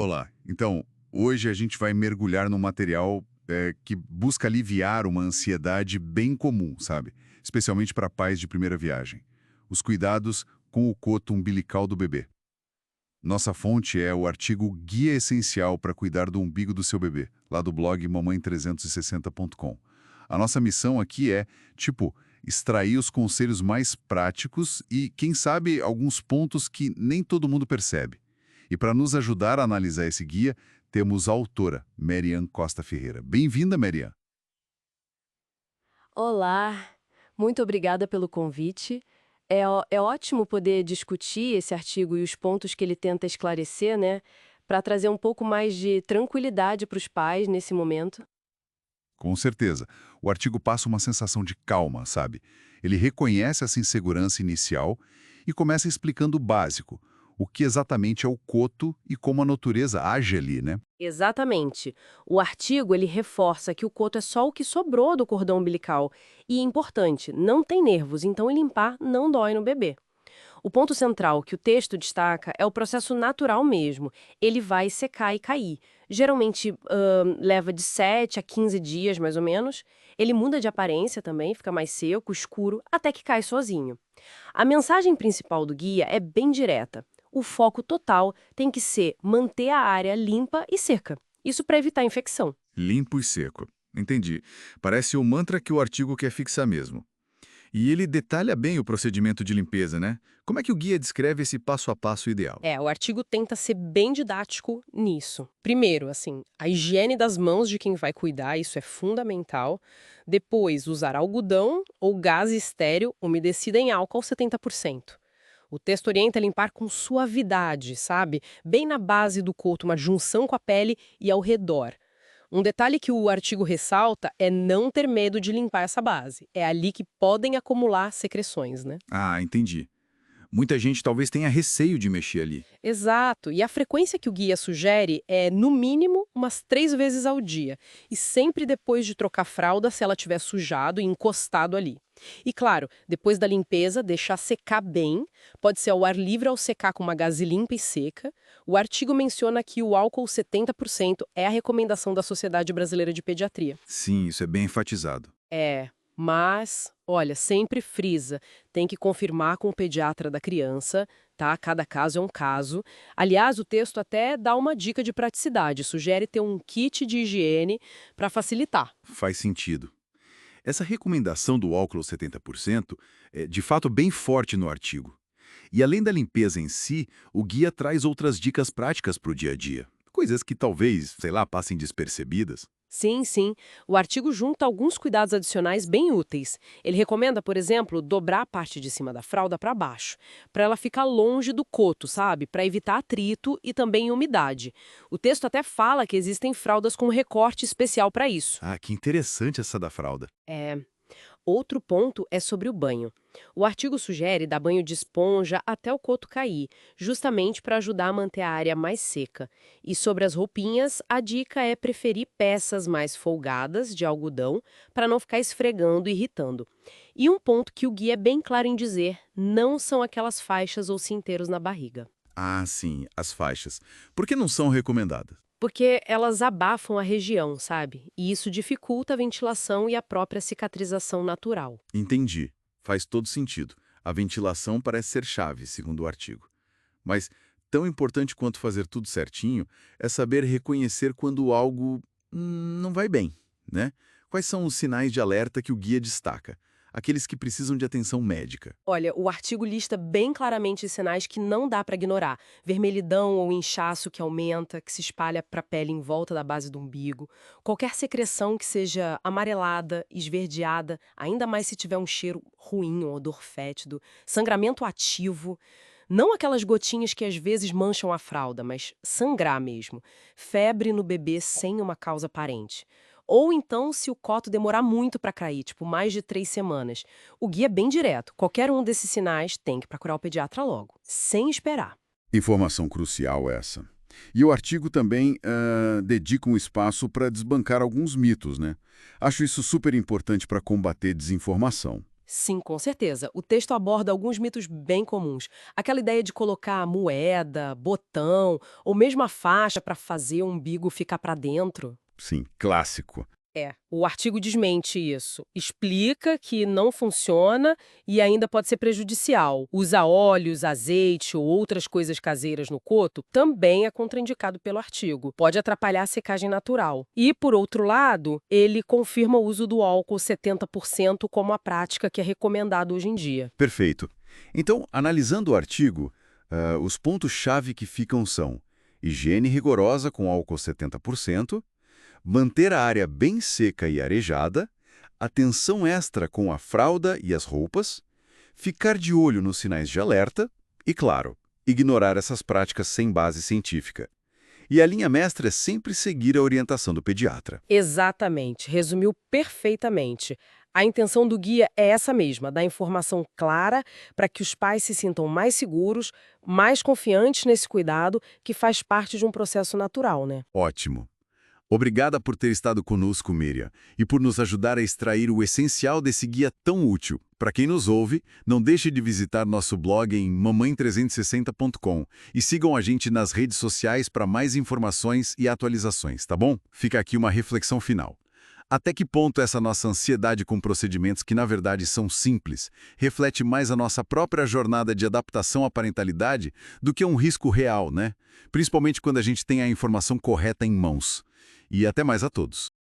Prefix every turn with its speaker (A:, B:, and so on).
A: Olá. Então, hoje a gente vai mergulhar num material que busca aliviar uma ansiedade bem comum, sabe? Especialmente para pais de primeira viagem. Os cuidados com o coto umbilical do bebê. Nossa fonte é o artigo Guia Essencial para Cuidar do Umbigo do Seu Bebê, lá do blog mamãe360.com. A nossa missão aqui é, extrair os conselhos mais práticos e, quem sabe, alguns pontos que nem todo mundo percebe. E para nos ajudar a analisar esse guia, temos a autora, Merian Costa Ferreira. Bem-vinda, Merian.
B: Olá, muito obrigada pelo convite. É ótimo poder discutir esse artigo e os pontos que ele tenta esclarecer, né, para trazer um pouco mais de tranquilidade para os pais nesse momento.
A: Com certeza. O artigo passa uma sensação de calma, sabe? Ele reconhece essa insegurança inicial e começa explicando o básico, o que exatamente é o coto e como a natureza age ali, né?
B: Exatamente. O artigo ele reforça que o coto é só o que sobrou do cordão umbilical e é importante, não tem nervos, então limpar não dói no bebê. O ponto central que o texto destaca é o processo natural mesmo. Ele vai secar e cair. Geralmente leva de 7 a 15 dias, mais ou menos. Ele muda de aparência também, fica mais seco, escuro, até que cai sozinho. A mensagem principal do guia é bem direta. O foco total tem que ser manter a área limpa e seca. Isso para evitar infecção.
C: Limpo e seco. Entendi. Parece o mantra que o artigo quer fixar mesmo. E ele detalha bem o procedimento de limpeza, né? Como é que o guia descreve esse passo a passo ideal?
B: O artigo tenta ser bem didático nisso. Primeiro, assim, a higiene das mãos de quem vai cuidar, isso é fundamental. Depois, usar algodão ou gás estéril umedecida em álcool 70%. O texto orienta a limpar com suavidade, sabe? Bem na base do coto, uma junção com a pele e ao redor. Um detalhe que o artigo ressalta é não ter medo de limpar essa base. É ali que podem acumular secreções, né?
C: Ah, entendi. Muita gente talvez tenha receio de mexer ali.
B: Exato. E a frequência que o guia sugere é, no mínimo, umas 3 vezes ao dia. E sempre depois de trocar fralda, se ela tiver sujado e encostado ali. E claro, depois da limpeza, deixar secar bem. Pode ser ao ar livre ao secar com uma gaze limpa e seca. O artigo menciona que o álcool 70% é a recomendação da Sociedade Brasileira de Pediatria.
C: Sim, isso é bem enfatizado.
B: Mas, olha, sempre frisa, tem que confirmar com o pediatra da criança, tá? Cada caso é um caso. Aliás, o texto até dá uma dica de praticidade, sugere ter um kit de higiene para facilitar.
C: Faz sentido. Essa recomendação do álcool 70% é de fato bem forte no artigo. E além da limpeza em si, o guia traz outras dicas práticas para o dia a dia. Coisas que talvez, sei lá, passem despercebidas.
B: Sim, sim. O artigo junta alguns cuidados adicionais bem úteis. Ele recomenda, por exemplo, dobrar a parte de cima da fralda para baixo, para ela ficar longe do coto, sabe? Para evitar atrito e também umidade. O texto até fala que existem fraldas com recorte especial para isso.
C: Ah, que interessante essa da fralda.
B: É. Outro ponto é sobre o banho. O artigo sugere dar banho de esponja até o coto cair, justamente para ajudar a manter a área mais seca. E sobre as roupinhas, a dica é preferir peças mais folgadas de algodão para não ficar esfregando e irritando. E um ponto que o guia é bem claro em dizer, não são aquelas faixas ou cinteiros na barriga.
C: Ah, sim, as faixas. Por que não são recomendadas?
B: Porque elas abafam a região, sabe? E isso dificulta a ventilação e a própria cicatrização natural.
C: Entendi. Faz todo sentido. A ventilação parece ser chave, segundo o artigo. Mas tão importante quanto fazer tudo certinho é saber reconhecer quando algo não vai bem, né? Quais são os sinais de alerta que o guia destaca? Aqueles que precisam de atenção médica.
B: Olha, o artigo lista bem claramente os sinais que não dá para ignorar. Vermelhidão ou inchaço que aumenta, que se espalha para a pele em volta da base do umbigo. Qualquer secreção que seja amarelada, esverdeada, ainda mais se tiver um cheiro ruim, um odor fétido. Sangramento ativo. Não aquelas gotinhas que às vezes mancham a fralda, mas sangrar mesmo. Febre no bebê sem uma causa aparente. Ou então, se o coto demorar muito para cair, tipo mais de 3 semanas. O guia é bem direto. Qualquer um desses sinais tem que procurar o pediatra logo, sem esperar.
A: Informação crucial essa. E o artigo também dedica um espaço para desbancar alguns mitos, né? Acho isso super importante para combater desinformação.
B: Sim, com certeza. O texto aborda alguns mitos bem comuns. Aquela ideia de colocar moeda, botão ou mesmo a faixa para fazer o umbigo ficar para dentro.
C: Sim, clássico.
B: O artigo desmente isso. Explica que não funciona e ainda pode ser prejudicial. Usar óleos, azeite ou outras coisas caseiras no coto também é contraindicado pelo artigo. Pode atrapalhar a secagem natural. E, por outro lado, ele confirma o uso do álcool 70% como a prática que é recomendada hoje em dia.
C: Perfeito. Então, analisando o artigo, os pontos-chave que ficam são higiene rigorosa com álcool 70%, manter a área bem seca e arejada, atenção extra com a fralda e as roupas, ficar de olho nos sinais de alerta e, claro, ignorar essas práticas sem base científica. E a linha mestra é sempre seguir a orientação do pediatra.
B: Exatamente, resumiu perfeitamente. A intenção do guia é essa mesma, dar informação clara para que os pais se sintam mais seguros, mais confiantes nesse cuidado que faz parte de um processo natural, né?
C: Ótimo. Obrigada por ter estado conosco, Miriam, e por nos ajudar a extrair o essencial desse guia tão útil. Para quem nos ouve, não deixe de visitar nosso blog em mamãe360.com e sigam a gente nas redes sociais para mais informações e atualizações, tá bom? Fica aqui uma reflexão final. Até que ponto essa nossa ansiedade com procedimentos que, na verdade, são simples, reflete mais a nossa própria jornada de adaptação à parentalidade do que um risco real, né? Principalmente quando a gente tem a informação correta em mãos. E até mais a todos.